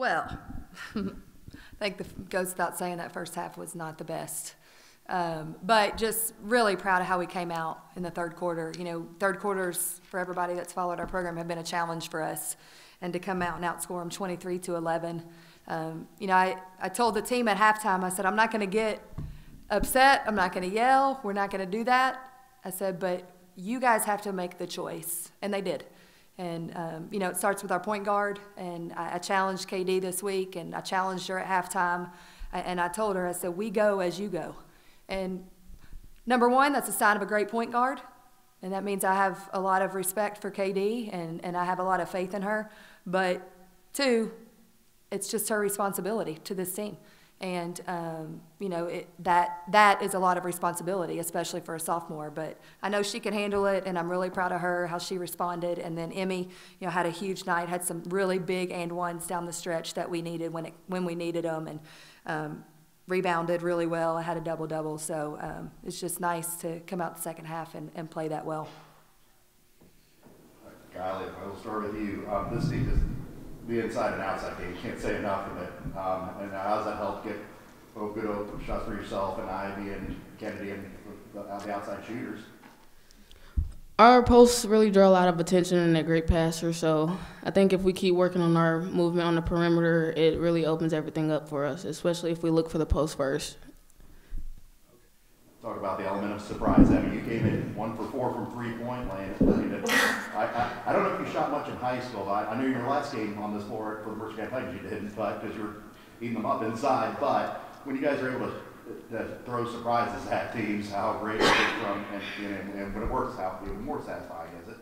Well, I think it goes without saying that first half was not the best. But just really proud of how we came out in the third quarter. You know, third quarters, for everybody that's followed our program, have been a challenge for us. And to come out and outscore them 23-11. You know, I told the team at halftime, I said, I'm not going to get upset. I'm not going to yell. We're not going to do that. I said, but you guys have to make the choice. And they did. And, you know, it starts with our point guard. And I challenged KD this week, and I challenged her at halftime. And I told her, I said, we go as you go. And number one, that's a sign of a great point guard. And that means I have a lot of respect for KD, and I have a lot of faith in her. But two, it's just her responsibility to this team. And, you know, that is a lot of responsibility, especially for a sophomore. But I know she can handle it, and I'm really proud of her, how she responded. And then Emmy, you know, had a huge night, had some really big and ones down the stretch that we needed when we needed them, and rebounded really well. I had a double-double. So it's just nice to come out the second half and play that well. Kylie, I'll start with you. This team is the inside and outside game. You can't say enough of it. And how does that help get good open shots for yourself and Ivy and Kennedy and the outside shooters? Our posts really draw a lot of attention and they're great passers. So I think if we keep working on our movement on the perimeter, it really opens everything up for us, especially if we look for the post first. Talk about the element of surprise. I mean, you came in 1 for 4 from three-point land. I don't know if you shot much in high school. I knew your last game on this floor for the first campaign you didn't, but because you were eating them up inside. But when you guys are able to throw surprises at teams, how great is it from, and when it works, how even more satisfying is it?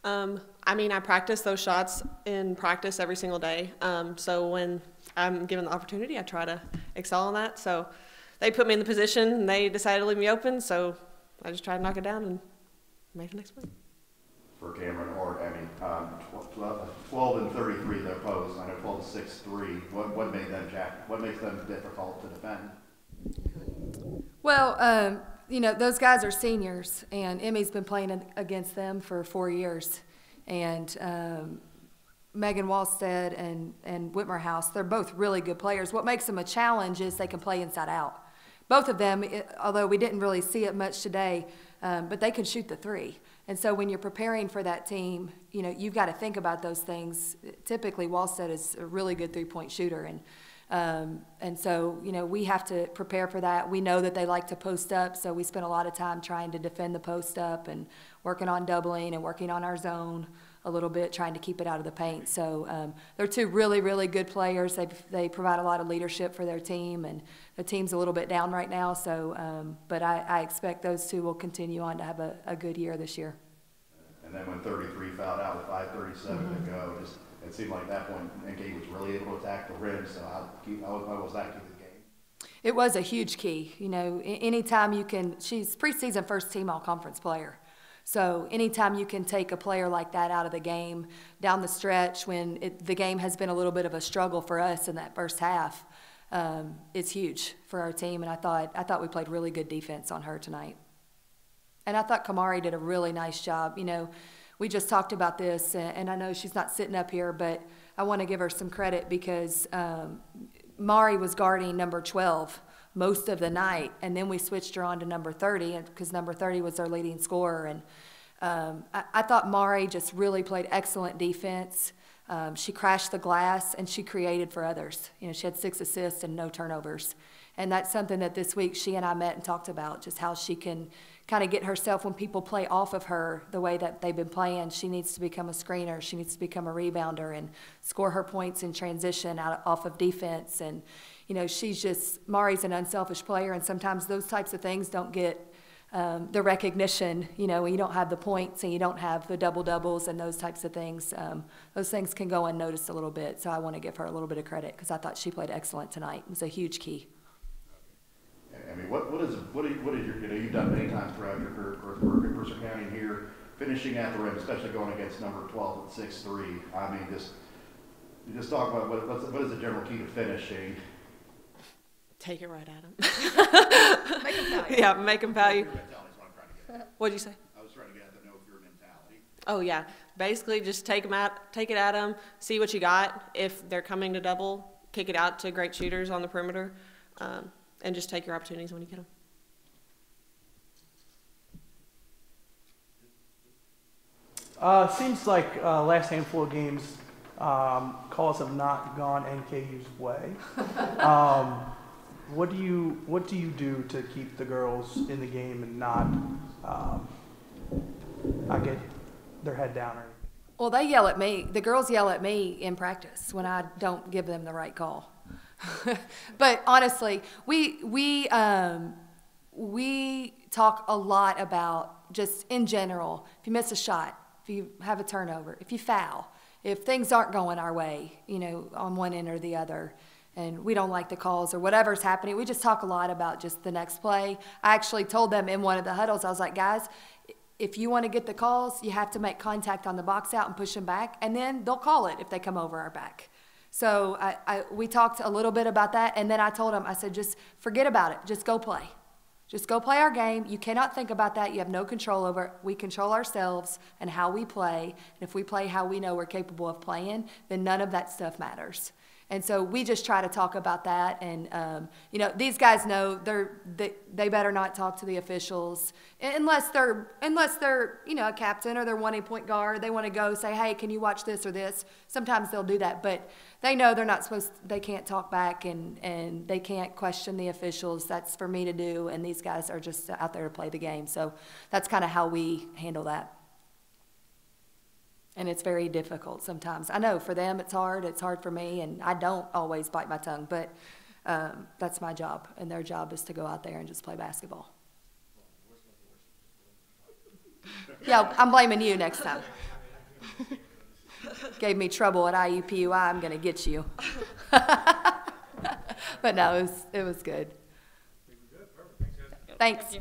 I mean, I practice those shots in practice every single day. So when I'm given the opportunity, I try to excel on that. So they put me in the position, and they decided to leave me open, so I just tried to knock it down and make the next play. For Cameron or Emmy, 12 and 33 their posts. I know 12 to 6-3. What made them what makes them difficult to defend? Well, you know, those guys are seniors, and Emmy's been playing against them for 4 years. And Megan Walstead and Whitmer House, they're both really good players. What makes them a challenge is they can play inside out. Both of them, although we didn't really see it much today, but they can shoot the three. And so when you're preparing for that team, you know, you've got to think about those things. Typically, Walstead is a really good three-point shooter. And so, you know, we have to prepare for that. We know that they like to post up, so we spend a lot of time trying to defend the post up and working on doubling and working on our zone a little bit, trying to keep it out of the paint. So they're two really, really good players. They provide a lot of leadership for their team, and the team's a little bit down right now. So, but I expect those two will continue on to have a good year this year. And then when 33 fouled out with 5:37 to go, it seemed like at that point NK was really able to attack the rim. So how was that key to the game? It was a huge key. You know, anytime you can, she's preseason first team all-conference player. So anytime you can take a player like that out of the game down the stretch when the game has been a little bit of a struggle for us in that first half, it's huge for our team. And I thought we played really good defense on her tonight. And I thought Kamari did a really nice job. You know, we just talked about this, and I know she's not sitting up here, but I want to give her some credit because Mari was guarding number 12 most of the night, and then we switched her on to number 30 because number 30 was our leading scorer. And I thought Mari just really played excellent defense. She crashed the glass, and she created for others. You know, she had 6 assists and no turnovers. And that's something that this week she and I met and talked about, just how she can kind of get herself when people play off of her the way that they've been playing. She needs to become a screener. She needs to become a rebounder and score her points in transition off of defense. And, you know, Mari's an unselfish player, and sometimes those types of things don't get the recognition, you know, when you don't have the points and you don't have the double-doubles and those types of things. Those things can go unnoticed a little bit. So I want to give her a little bit of credit because I thought she played excellent tonight. It was a huge key. I mean, what is your, you know, you've done many times throughout your career, Mercer County here, finishing at the rim, especially going against number 12 at 6'3". I mean, just talk about what is the general key to finishing? Take it right at him. Make them foul you. Yeah, make them foul you. Your mentality is what I'm trying to get at. What'd you say? I was trying to get at the know of your mentality. Oh, yeah. basically just take it at them, see what you got. If they're coming to double, kick it out to great shooters on the perimeter, and just take your opportunities when you get them. Seems like last handful of games, calls have not gone NKU's way. What do you do to keep the girls in the game and not get their head down? Or Well, they yell at me. The girls yell at me in practice when I don't give them the right call. But honestly, we talk a lot about just in general. If you miss a shot, if you have a turnover, if you foul, if things aren't going our way, on one end or the other, and we don't like the calls or whatever's happening, we just talk a lot about just the next play. I actually told them in one of the huddles, I was like, guys, if you want to get the calls, you have to make contact on the box out and push them back, and then they'll call it if they come over our back. So we talked a little bit about that, and then I told them, I said, just forget about it. Just go play. Just go play our game. You cannot think about that. You have no control over it. We control ourselves and how we play. And if we play how we know we're capable of playing, then none of that stuff matters. And so we just try to talk about that. And, these guys know they better not talk to the officials unless they're a captain or they're wanting point guard. They want to go say, hey, can you watch this or this? Sometimes they'll do that. But they know they're not they can't talk back and they can't question the officials. That's for me to do. And these guys are just out there to play the game. So that's kind of how we handle that. And it's very difficult sometimes. I know for them it's hard for me, and I don't always bite my tongue, but that's my job, and their job is to go out there and just play basketball. Yeah, I'm blaming you next time. Gave me trouble at IUPUI, I'm going to get you. But no, it was good. Thanks.